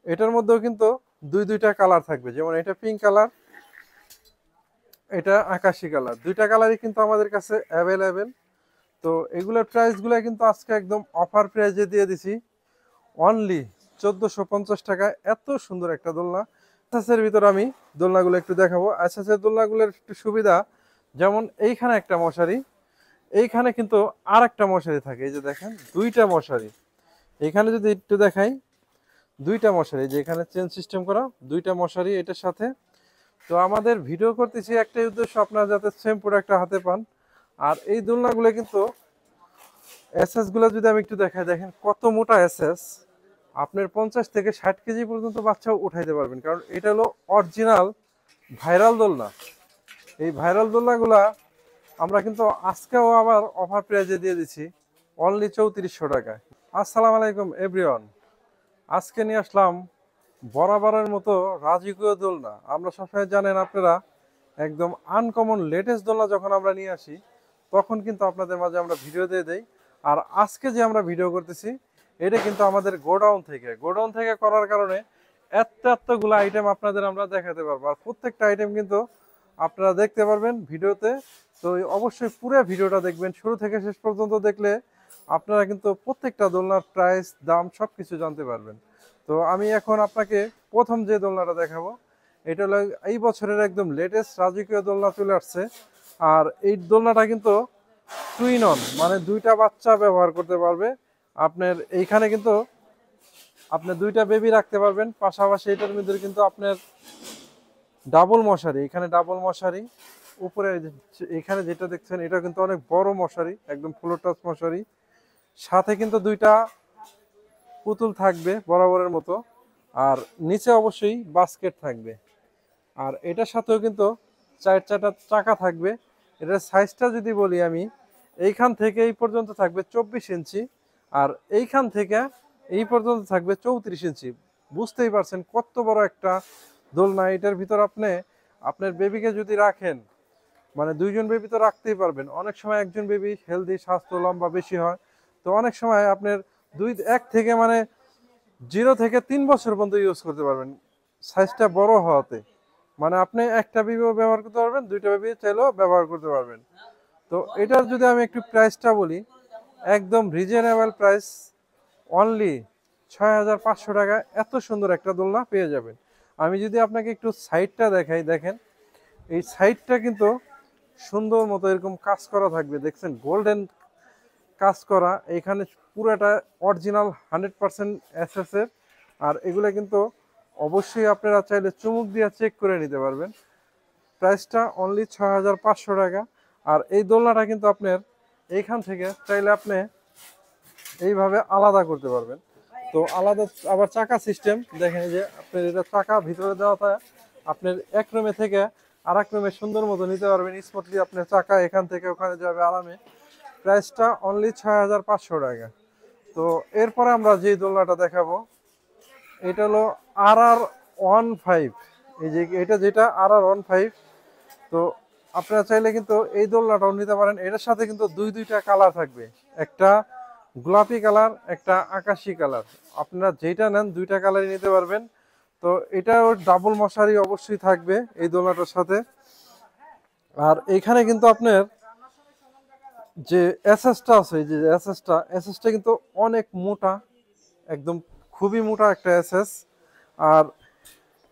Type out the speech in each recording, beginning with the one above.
এটার মধ্যেও কিন্তু দুইটা কালার থাকবে, যেমন এটা পিঙ্ক কালার, এটা আকাশি কালার, দুইটা কালারই কিন্তু আমাদের কাছে অ্যাভেলেবেল। তো এগুলোর প্রাইসগুলো কিন্তু আজকে একদম অফার প্রাইজে দিয়ে দিছি, অনলি 1450 টাকায়। এত সুন্দর একটা দোলনা। এসএসের ভিতর আমি দোলনাগুলো একটু দেখাবো। এসএসের দোলনাগুলোর একটু সুবিধা, যেমন এইখানে একটা মশারি, এইখানে কিন্তু আর একটা মশারি থাকে, এই যে দেখেন দুইটা মশারি। এইখানে যদি একটু দেখাই, দুইটা মশারি, যে এখানে চেন সিস্টেম করা দুইটা মশারি এটার সাথে। তো আমাদের ভিডিও করতেছি একটাই উদ্দেশ্য, আপনারা যাতে সেম প্রোডাক্টটা হাতে পান। আর এই দোলনাগুলো কিন্তু এসএস গুলো যদি আমি একটু দেখাই, দেখেন কত মোটা এসএস। আপনার 50 থেকে 60 কেজি পর্যন্ত বাচ্চাও উঠাইতে পারবেন, কারণ এটা হলো অরিজিনাল ভাইরাল দোলনা। এই ভাইরাল দোলনাগুলা আমরা কিন্তু আজকেও আবার অফার প্রাইজে দিয়ে দিচ্ছি, অনলি 3400 টাকায়। আসসালামু আলাইকুম এভরিওয়ান, আজকে নিয়ে আসলাম বরাবরের মতো রাজকীয় দোলনা। আমরা সবসময় জানেন আপনারা, একদম আনকমন লেটেস্ট দোলনা যখন আমরা নিয়ে আসি, তখন কিন্তু আপনাদের মাঝে আমরা ভিডিও দিয়ে দেই। আর আজকে যে আমরা ভিডিও করতেছি, এটা কিন্তু আমাদের গোডাউন থেকে করার কারণে এতগুলো আইটেম আপনাদের আমরা দেখাতে পারবো। আর প্রত্যেকটা আইটেম কিন্তু আপনারা দেখতে পারবেন ভিডিওতে। তো অবশ্যই পুরো ভিডিওটা দেখবেন, শুরু থেকে শেষ পর্যন্ত দেখলে আপনারা কিন্তু প্রত্যেকটা দোলনার প্রাইস, দাম সবকিছু জানতে পারবেন। তো আমি এখন আপনাকে প্রথম যে দোলনাটা দেখাবো, এটা হলো এই বছরের একদম লেটেস্ট রাজকীয় দোলনা চলে আসছে। আর এই দোলনাটা কিন্তু টুইন অন, মানে দুইটা বাচ্চা ব্যবহার করতে পারবে। আপনার এইখানে কিন্তু আপনি দুইটা বেবি রাখতে পারবেন, পাশাপাশি এটার মধ্যে কিন্তু আপনার ডাবল মশারি, এখানে ডাবল মশারি উপরে, এখানে যেটা দেখছেন এটা কিন্তু অনেক বড় মশারি, একদম ফ্লোর টাচ মশারি। সাথে কিন্তু দুইটা পুতুল থাকবে বরাবরের মতো, আর নিচে অবশ্যই বাস্কেট থাকবে। আর এটার সাথেও কিন্তু চারটা চাকা থাকবে। এটার সাইজটা যদি বলি আমি, এইখান থেকে এই পর্যন্ত থাকবে 24 ইঞ্চি, আর এইখান থেকে এই পর্যন্ত থাকবে 34 ইঞ্চি। বুঝতেই পারছেন কত বড় একটা দোলনা। এটার ভিতর আপনি আপনার বেবিকে যদি রাখেন, মানে দুইজন বেবি তো রাখতেই পারবেন। অনেক সময় একজন বেবি হেলদি, স্বাস্থ্য লম্বা বেশি হয়, তো অনেক সময় আপনার এক থেকে মানে 0 থেকে 3 বছর পর্যন্ত ইউজ করতে পারবেন, সাইজটা বড় হওয়াতে। মানে আপনি একটা বেবিও ব্যবহার করতে পারবেন, দুইটা বেবি চাইলেও ব্যবহার করতে পারবেন। তো এটার যদি আমি একটু প্রাইসটা বলি, একদম রিজনেবল প্রাইস, অনলি 6500 টাকা এত সুন্দর একটা দোলনা পেয়ে যাবেন। আমি যদি আপনাকে একটু সাইডটা দেখাই, দেখেন এই সাইডটা কিন্তু সুন্দর মতো এরকম কাজ করা থাকবে, দেখছেন গোল্ডেন কাজ করা। এখানে পুরোটা অরিজিনাল 100% এসএস এর। আর এগুলো কিন্তু অবশ্যই আপনারা চাইলে চুমুক দিয়ে চেক করে নিতে পারবেন। প্রাইসটা অনলি 6500 টাকা। আর এই দোলনাটা কিন্তু আপনার এইখান থেকে চাইলে আপনি এইভাবে আলাদা করতে পারবেন। তো আলাদা আবার চাকা সিস্টেম, দেখেন যে আপনার এটা চাকা ভিতরে দেওয়া থাকে, আপনার এক রুমে থেকে আর এক রুমে সুন্দর মতো নিতে পারবেন স্মুথলি। আপনার চাকা এখান থেকে ওখানে যাবে আরামে। প্রাইসটা অনলি 6500 টাকা। তো এরপরে আমরা যে দোলনাটা দেখাবো, এটা হলো RR15। এই যে এটা যেটা RR15। তো আপনারা চাইলে কিন্তু এই দোলনাটাও নিতে পারেন। এটার সাথে কিন্তু দুইটা কালার থাকবে, একটা গোলাপি কালার, একটা আকাশি কালার। আপনারা যেটা নেন দুইটা কালারই নিতে পারবেন। তো এটাও ডাবল মশারি অবশ্যই থাকবে এই দোলনাটার সাথে। আর এখানে কিন্তু আপনার যে এসএসটা আছে, এই যে এসএসটা কিন্তু অনেক মোটা, একদম খুবই মোটা একটা এসএস। আর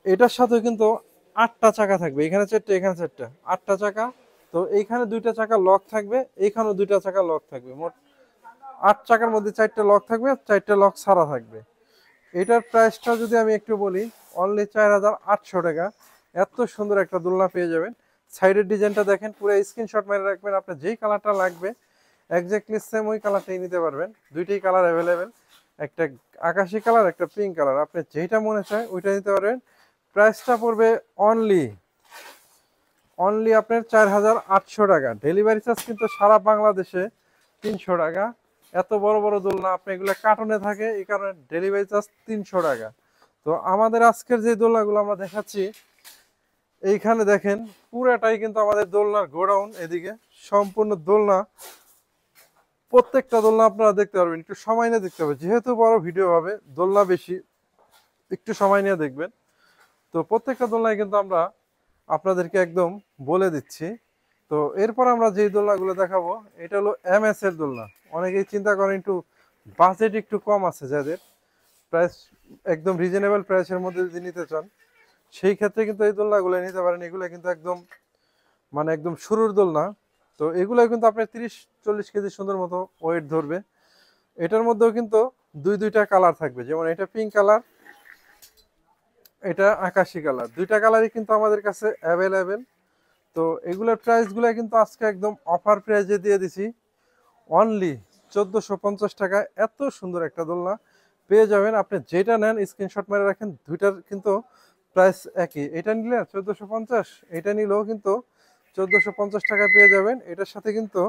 এটার সাথে কিন্তু 8টা চাকা থাকবে, এখানে 4টা, এখানে 4টা, 8টা চাকা। তো এইখানে দুইটা চাকা লক থাকবে, এইখানেও দুইটা চাকা লক থাকবে। মোট 8 চাকার মধ্যে 4টা লক থাকবে, 4টা লক ছাড়া থাকবে। এটার প্রাইসটা যদি আমি একটু বলি, অনলি 4800 টাকা এত সুন্দর একটা দোলনা পেয়ে যাবেন। সাইডের ডিজাইনটা দেখেন, পুরো স্ক্রিনশট মেরে রাখবেন, আপনার যেই কালারটা লাগবে একজাক্টলি সেম ওই কালারটাই নিতে পারবেন। দুইটাই কালার অ্যাভেলেবেল, একটা আকাশি কালার, একটা পিঙ্ক কালার, আপনি যেইটা মনে চায় ওইটা নিতে পারবেন। প্রাইসটা পড়বে অনলি আপনার 4800 টাকা। ডেলিভারি চার্জ কিন্তু সারা বাংলাদেশে 300 টাকা। এত বড় বড় দোলনা আপনি এগুলো কার্টনে থাকে, এই কারণে ডেলিভারি চার্জ 300 টাকা। তো আমাদের আজকের যে দোলনাগুলো আমরা দেখাচ্ছি, এইখানে দেখেন পুরাটাই কিন্তু আমাদের দোলনার গোডাউন। এদিকে সম্পূর্ণ দোলনা, প্রত্যেকটা দোলনা আপনারা দেখতে পারবেন, একটু সময় নিয়ে দেখতে হবে, যেহেতু বড় ভিডিও হবে, দোলনা বেশি, একটু সময় নিয়ে দেখবেন। তো প্রত্যেকটা দোলনায় কিন্তু আমরা আপনাদেরকে একদম বলে দিচ্ছি। তো এরপর আমরা যেই দোলনাগুলো দেখাবো এটা হলো এমএস এর দোলনা। অনেকেই চিন্তা করেন একটু বাজেট একটু কম আছে যাদের, প্রাইস একদম রিজনেবল প্রাইসের মধ্যে যদি নিতে চান সেই ক্ষেত্রে কিন্তু এই দোলনাগুলো নিতে পারেন। এগুলো কিন্তু একদম মানে একদম শুরুর দোলনা। তো এগুলো কিন্তু আপনার 30-40 কেজি সুন্দর মতো ওয়েট ধরবে। এটার মধ্যেও কিন্তু দুইটা কালার থাকবে, যেমন এটা পিঙ্ক কালার, এটা আকাশি কালার, দুইটা কালারই কিন্তু আমাদের কাছে অ্যাভেলেবেল। তো এগুলোর প্রাইসগুলো কিন্তু আজকে একদম অফার প্রাইসে দিয়ে দিছি, অনলি 1450 টাকায় এত সুন্দর একটা দোলনা পেয়ে যাবেন। আপনি যেটা নেন স্ক্রিনশট মেরে রাখেন, দুইটার কিন্তু প্রাইস একই। এটা নিলে 1450, এটা নিলেও কিন্তু 1450 টাকায় পেয়ে যাবেন। এটার সাথে কিন্তু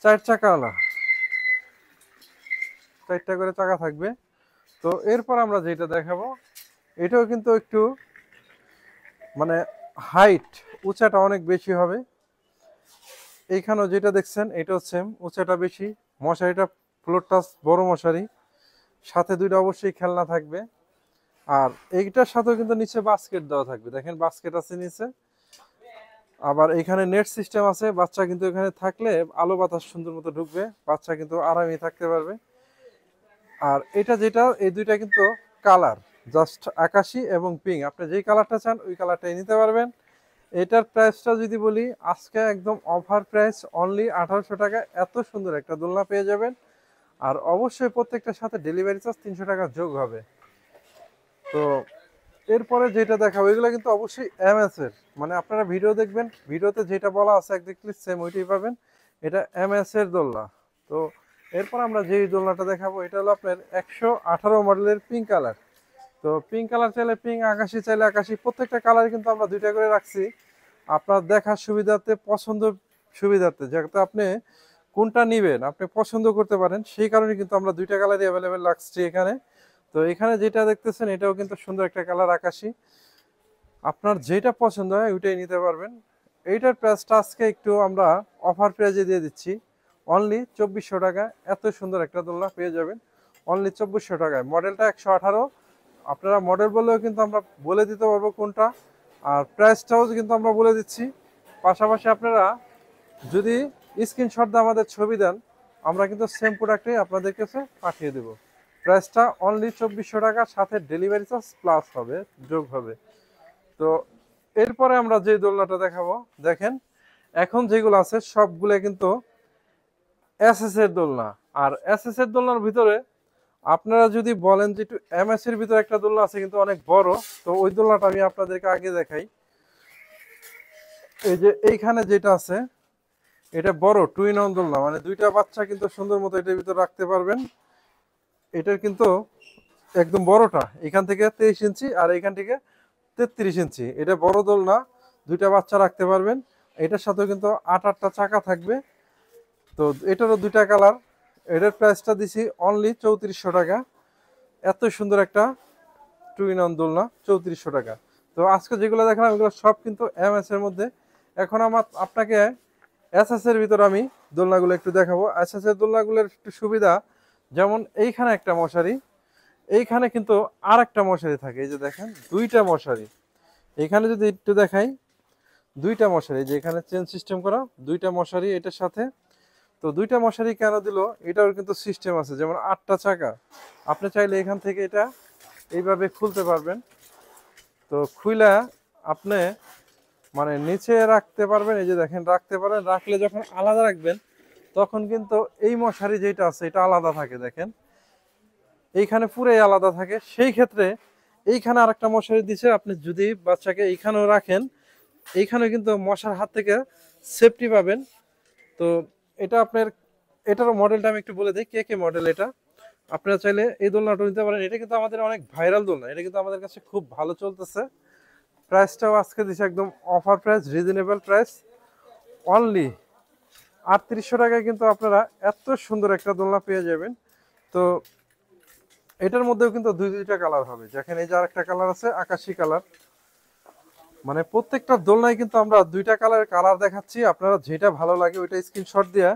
4 চাকাওয়ালা, 4টা করে চাকা থাকবে। তো এরপর আমরা যেটা দেখাবো এটাও কিন্তু একটু মানে হাইট, উচ্চতা অনেক বেশি হবে। এইখানেও যেটা দেখছেন এটাও সেম, উচ্চতা বেশি। মশারিটা ফ্লোর টাচ বড় মশারি, সাথে দুইটা অবশ্যই খেলনা থাকবে। আর এইটার সাথেও কিন্তু নিচে বাস্কেট দেওয়া থাকবে, দেখেন বাস্কেট আছে নিচে। আবার এখানে নেট সিস্টেম আছে, বাচ্চা কিন্তু এখানে থাকলে আলো বাতাস সুন্দর মতো ঢুকবে, বাচ্চা কিন্তু আরামে থাকতে পারবে। আর এটা যেটা, এই দুইটা কিন্তু কালার জাস্ট আকাশি এবং পিঙ্ক, আপনি যেই কালারটা চান ওই কালারটাই নিতে পারবেন। এটার প্রাইসটা যদি বলি আজকে একদম অফার প্রাইস, অনলি 1800 টাকা এত সুন্দর একটা দোলনা পেয়ে যাবেন। আর অবশ্যই প্রত্যেকটার সাথে ডেলিভারি চার্জ 300 টাকা যোগ হবে। তো এরপরে যেটা দেখাবো এগুলো কিন্তু অবশ্যই এমএস এর, মানে আপনারা ভিডিও দেখবেন, ভিডিওতে যেটা বলা আছে একদম সেম ওইটাই পাবেন। এটা এমএস এর দোলনা। তো এরপর আমরা যেই দোলনাটা দেখাবো এটা হলো আপনার 118 মডেলের পিঙ্ক কালার। তো পিঙ্ক কালার চাইলে পিঙ্ক, আকাশি চাইলে আকাশি, প্রত্যেকটা কালার কিন্তু আমরা দুইটা করে রাখছি আপনার দেখার সুবিধার্থে, পছন্দ সুবিধার্থে, যাতে আপনি কোনটা নিবেন আপনি পছন্দ করতে পারেন, সেই কারণে কিন্তু আমরা দুইটা কালারই অ্যাভেলেবেল রাখছি এখানে। তো এখানে যেটা দেখতেছেন এটাও কিন্তু সুন্দর একটা কালার আকাশি, আপনার যেটা পছন্দ হয় ওইটাই নিতে পারবেন। এইটার প্রাইসটা আজকে একটু আমরা অফার প্রাইজে দিয়ে দিচ্ছি, অনলি 2400 টাকা এত সুন্দর একটা দোলনা পেয়ে যাবেন, অনলি 2400 টাকায়। মডেলটা 118, আপনারা মডেল বললেও কিন্তু আমরা বলে দিতে পারবো কোনটা, আর প্রাইসটাও কিন্তু আমরা বলে দিচ্ছি। পাশাপাশি আপনারা যদি স্ক্রিনশট দিয়ে আমাদের ছবি দেন আমরা কিন্তু সেম প্রোডাক্টই আপনাদের কাছে পাঠিয়ে দেব। প্রাইসটা অনলি 2400 টাকা, সাথে ডেলিভারি চার্জ প্লাস হবে, যোগ হবে। তো এরপরে আমরা যে দোলনাটা দেখাবো, দেখেন এখন যেগুলো আছে সবগুলো কিন্তু এসএস এর দোলনা। আর এসএস এর দোলনার ভিতরে আপনারা যদি বলেন যে একটু এমএস এর ভিতরে একটা দোলনা আছে কিন্তু অনেক বড়, তো ওই দোলনাটা আমি আপনাদেরকে আগে দেখাই। এই যে এইখানে যেটা আছে এটা বড় টুইন অন দোলনা, মানে দুইটা বাচ্চা কিন্তু সুন্দর মতো এটার ভিতরে রাখতে পারবেন। এটার কিন্তু একদম বড়টা এখান থেকে 23 ইঞ্চি আর এখান থেকে 33 ইঞ্চি, এটা বড় দোলনা, দুইটা বাচ্চা রাখতে পারবেন। এটার সাথেও কিন্তু 8টা চাকা থাকবে। তো এটারও দুইটা কালার। এটার প্রাইসটা দিছি অনলি 3400 টাকা, এত সুন্দর একটা টুইন অন দোলনা 3400 টাকা। তো আজকে যেগুলো দেখালাম এগুলো সব কিন্তু এমএস এর মধ্যে। এখন আমার আপনাকে এসএস এর ভিতর আমি দোলনাগুলো একটু দেখাবো। এসএস এর দোলনাগুলোর একটু সুবিধা, যেমন এইখানে একটা মশারি, এইখানে কিন্তু আর একটা মশারি থাকে, এই যে দেখেন দুইটা মশারি। এখানে যদি একটু দেখাই, দুইটা মশারি, যে এখানে চেন সিস্টেম করা দুইটা মশারি এটার সাথে। তো দুইটা মশারি কেন দিল, এটাও কিন্তু সিস্টেম আছে, যেমন 8টা চাকা, আপনি চাইলে এখান থেকে এটা এইভাবে খুলতে পারবেন। তো খুইলা আপনি মানে নিচে রাখতে পারবেন, এই যে দেখেন রাখতে পারেন, রাখলে যখন আলাদা রাখবেন তখন কিন্তু এই মশারি যেটা আছে এটা আলাদা থাকে, দেখেন এইখানে পুরাই আলাদা থাকে। সেই ক্ষেত্রে এইখানে আরেকটা মশারি দিছে, আপনি যদি বাচ্চাকে এইখানেও রাখেন এইখানে কিন্তু মশার হাত থেকে সেফটি পাবেন। তো এটা আপনার, এটারও মডেলটা আমি একটু বলে দিই কে কে মডেল এটা। আপনারা চাইলে এই দোলনাটা নিতে পারেন, এটা কিন্তু আমাদের অনেক ভাইরাল দোলনা, এটা কিন্তু আমাদের কাছে খুব ভালো চলতেছে। প্রাইসটাও আজকে দিচ্ছে একদম offer price, reasonable price, only 3800 টাকায় কিন্তু আপনারা এত সুন্দর একটা দোলনা পেয়ে যাবেন। তো এটার মধ্যেও কিন্তু দুইটা কালার হবে, যেখানে এই যে আরেকটা কালার আছে আকাশি কালার, মানে প্রত্যেকটা দোলনায় কিন্তু আমরা দুইটা কালার দেখাচ্ছি। আপনারা যেটা ভালো লাগে ওইটা স্ক্রিনশট দিয়ে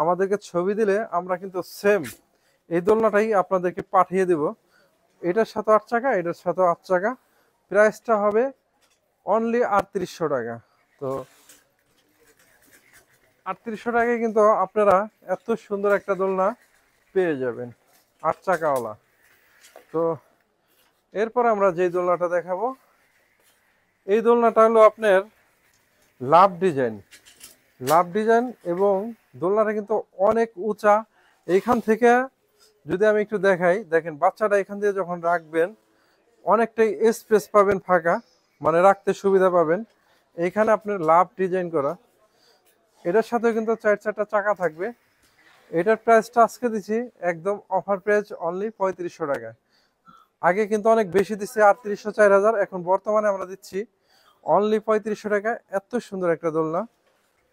আমাদেরকে ছবি দিলে আমরা কিন্তু সেম এই দোলনাটাই আপনাদেরকে পাঠিয়ে দেব। এটার সাথে 8 চাকা, এটার সাথে 8 চাকা, প্রাইসটা হবে অনলি 3800 টাকা। তো 3800 টাকায় কিন্তু আপনারা এত সুন্দর একটা দোলনা পেয়ে যাবেন 8 চাকাওয়ালা। তো এরপর আমরা যে দোলনাটা দেখাবো, এই দোলনাটা হলো আপনার লাভ ডিজাইন এবং দোলনাটা কিন্তু অনেক উঁচা। এইখান থেকে যদি আমি একটু দেখাই, দেখেন বাচ্চাটা এখান দিয়ে যখন রাখবেন অনেকটাই স্পেস পাবেন, ফাঁকা, মানে রাখতে সুবিধা পাবেন। এইখানে আপনার লাভ ডিজাইন করা, এটার সাথে কিন্তু 4 চাকা থাকবে। এটার প্রাইসটা আজকে দিচ্ছি একদম অফার প্রাইস অনলি 3500 টাকায়। আগে কিন্তু অনেক বেশি দিচ্ছে 3800 4000, এখন বর্তমানে আমরা দিচ্ছি অনলি 3500 টাকায়। এত সুন্দর একটা দোলনা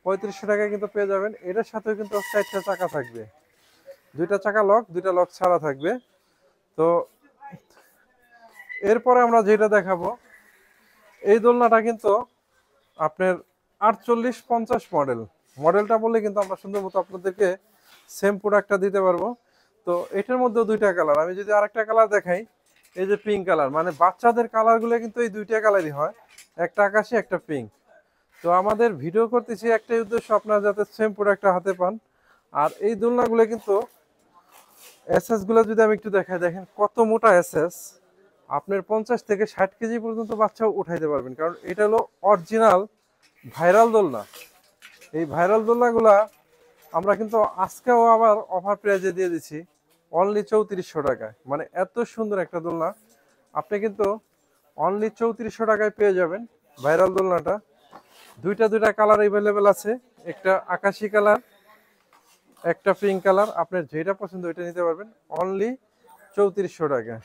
3500 টাকায় কিন্তু পেয়ে যাবেন। এটার সাথেও কিন্তু 4 চাকা থাকবে, 2 চাকা লক, 2 লক ছাড়া থাকবে। তো এরপরে আমরা যেটা দেখাবো, এই দোলনাটা কিন্তু আপনার 4850 মডেলটা বললে কিন্তু আমরা সুন্দর মতো আপনাদেরকে সেম প্রোডাক্টটা দিতে পারবো। তো এটার মধ্যেও 2টা কালার, আমি যদি আরেকটা কালার দেখাই, এই যে পিঙ্ক কালার, মানে বাচ্চাদের কালারগুলো কিন্তু এই 2টা কালারই হয়, একটা আকাশি একটা পিঙ্ক। তো আমাদের ভিডিও করতেছি একটাই উদ্দেশ্য, আপনারা যাতে সেম প্রোডাক্টটা হাতে পান। আর এই দোলনাগুলো কিন্তু এসএস গুলো যদি আমি একটু দেখাই, দেখেন কত মোটা এসএস, আপনার 50 থেকে 60 কেজি পর্যন্ত বাচ্চাও উঠাইতে পারবেন, কারণ এটা হলো অরিজিনাল ভাইরাল দোলনা। এই ভাইরাল দোলনাগুলা আমরা কিন্তু আজকেও আবার অফার প্রাইজে দিয়ে দিচ্ছি অনলি 3400 টাকায়। মানে এত সুন্দর একটা দোলনা আপনি কিন্তু অনলি 3400 টাকায় পেয়ে যাবেন ভাইরাল দোলনাটা। দুইটা কালার অ্যাভেলেবেল আছে, একটা আকাশি কালার, একটা পিঙ্ক কালার। আপনার যেটা পছন্দ ওইটা নিতে পারবেন অনলি 3400 টাকায়।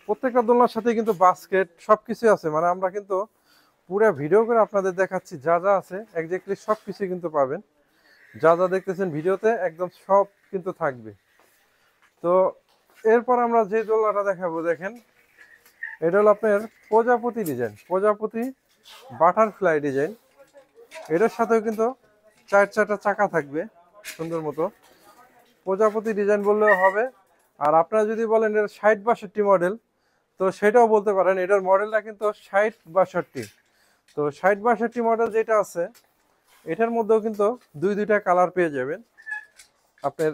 প্রত্যেকটা দোলনার সাথে কিন্তু বাস্কেট সবকিছু আছে, মানে আমরা কিন্তু পুরো ভিডিও করে আপনাদের দেখাচ্ছি, যা যা আছে এক্স্যাক্টলি সবকিছু কিন্তু পাবেন। যা যা দেখতেছেন ভিডিওতে একদম সব কিন্তু থাকবে। তো এরপর আমরা যে দোলনাটা দেখাবো, দেখেন এটা হলো আপনার প্রজাপতি বাটারফ্লাই ডিজাইন। এটার সাথেও কিন্তু 4 চাকা থাকবে সুন্দর মতো, প্রজাপতি ডিজাইন বললেও হবে। আর আপনারা যদি বলেন এটা 60-62 মডেল, তো সেটাও বলতে পারেন। এটার মডেলটা কিন্তু 60-62। তো 60-62 মডেল যেটা আছে, এটার মধ্যেও কিন্তু দুইটা কালার পেয়ে যাবেন আপনার,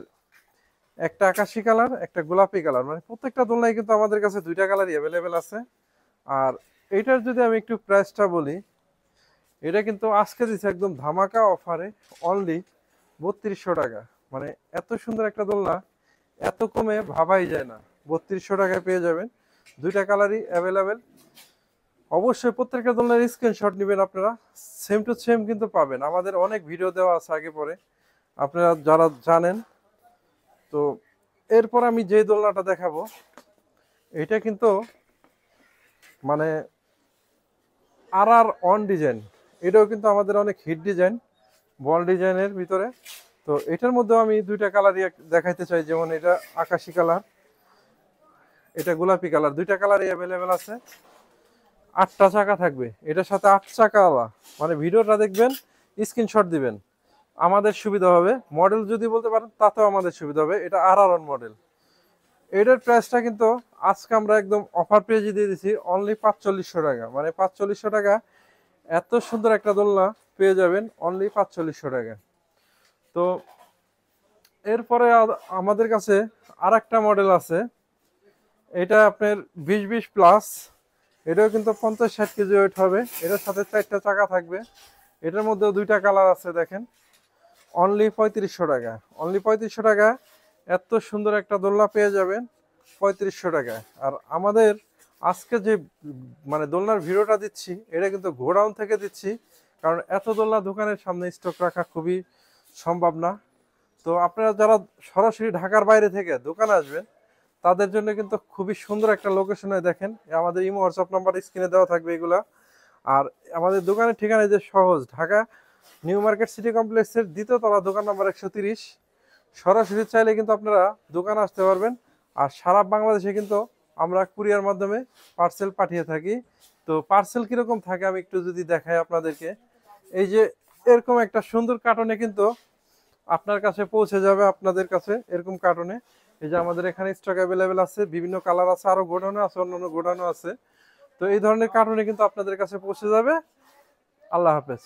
একটা আকাশি কালার, একটা গোলাপি কালার। মানে প্রত্যেকটা দোলনায় কিন্তু আমাদের কাছে 2টা কালারই অ্যাভেলেবেল আছে। আর এইটার যদি আমি একটু প্রাইসটা বলি, এটা কিন্তু আজকে দিচ্ছে একদম ধামাকা অফারে অনলি 3200 টাকা। মানে এত সুন্দর একটা দোলনা এত কমে ভাবাই যায় না, 3200 টাকায় পেয়ে যাবেন। 2টা কালারই অ্যাভেলেবেল। অবশ্যই প্রত্যেকটা দোলনার স্ক্রিনশট নেবেন আপনারা, সেম টু সেম কিন্তু পাবেন। আমাদের অনেক ভিডিও দেওয়া আছে আগে পরে, আপনারা যারা জানেন। তো এরপর আমি যে দোলনাটা দেখাবো, এটা কিন্তু মানে আর ডিজাইন, এটাও কিন্তু আমাদের অনেক হিট ডিজাইন, বল ডিজাইনের ভিতরে। তো এটার মধ্যেও আমি 2টা কালারই দেখাইতে চাই, যেমন এটা আকাশি কালার, এটা গোলাপি কালার, 2টা কালারই অ্যাভেলেবেল আছে। 8 চাকা থাকবে এটার সাথে, 8 চাকা। মানে ভিডিওটা দেখবেন, স্ক্রিনশট দিবেন, আমাদের সুবিধা হবে। মডেল যদি বলতে পারেন তাতেও আমাদের সুবিধা হবে। এটা আর মডেল। এটার প্রাইসটা কিন্তু আজকে আমরা একদম অফার প্রাইজে দিয়ে দিচ্ছি অনলি 4500 টাকা। মানে 4500 টাকা এত সুন্দর একটা দোলনা পেয়ে যাবেন অনলি 4500 টাকা। তো এরপরে আমাদের কাছে আর একটা মডেল আছে, এটা আপনার 20-20 প্লাস। এটাও কিন্তু 50-60 কেজি ওয়েট হবে। এটার সাথে 4টা চাকা থাকবে। এটার মধ্যেও 2টা কালার আছে, দেখেন অনলি 3500 টাকা। অনলি 3500 টাকা এত সুন্দর একটা দোলনা পেয়ে যাবেন 3500 টাকায়। আর আমাদের আজকে যে মানে দোলনার ভিডিওটা দিচ্ছি, এটা কিন্তু গোডাউন থেকে দিচ্ছি, কারণ এত দোলনা দোকানের সামনে স্টক রাখা খুবই সম্ভব না। তো আপনারা যারা সরাসরি ঢাকার বাইরে থেকে দোকানে আসবেন, তাদের জন্য কিন্তু খুবই সুন্দর একটা লোকেশনে, দেখেন আমাদের ইমো হোয়াটসঅ্যাপ নাম্বার স্ক্রিনে দেওয়া থাকবে এগুলা। আর আমাদের দোকানের ঠিকানা যে সহজ, ঢাকা নিউ মার্কেট সিটি কমপ্লেক্সের 2য় তলা, দোকান নাম্বার 130। সরাসরি চাইলে কিন্তু আপনারা দোকানে আসতে পারবেন। আর সারা বাংলাদেশে কিন্তু আমরা কুরিয়ার মাধ্যমে পার্সেল পাঠিয়ে থাকি। তো পার্সেল কিরকম থাকে আমি একটু যদি দেখাই আপনাদেরকে, এই যে এরকম একটা সুন্দর কার্টনে কিন্তু আপনার কাছে পৌঁছে যাবে, আপনাদের কাছে এরকম কার্টনে। এই যে আমাদের এখানে স্টক অ্যাভেলেবেল আছে, বিভিন্ন কালার আছে, আরো গোডাউনে আছে, অন্যান্য গোডাউনে আছে। তো এই ধরনের কার্টুনে কিন্তু আপনাদের কাছে পৌঁছে যাবে। আল্লাহ হাফেজ।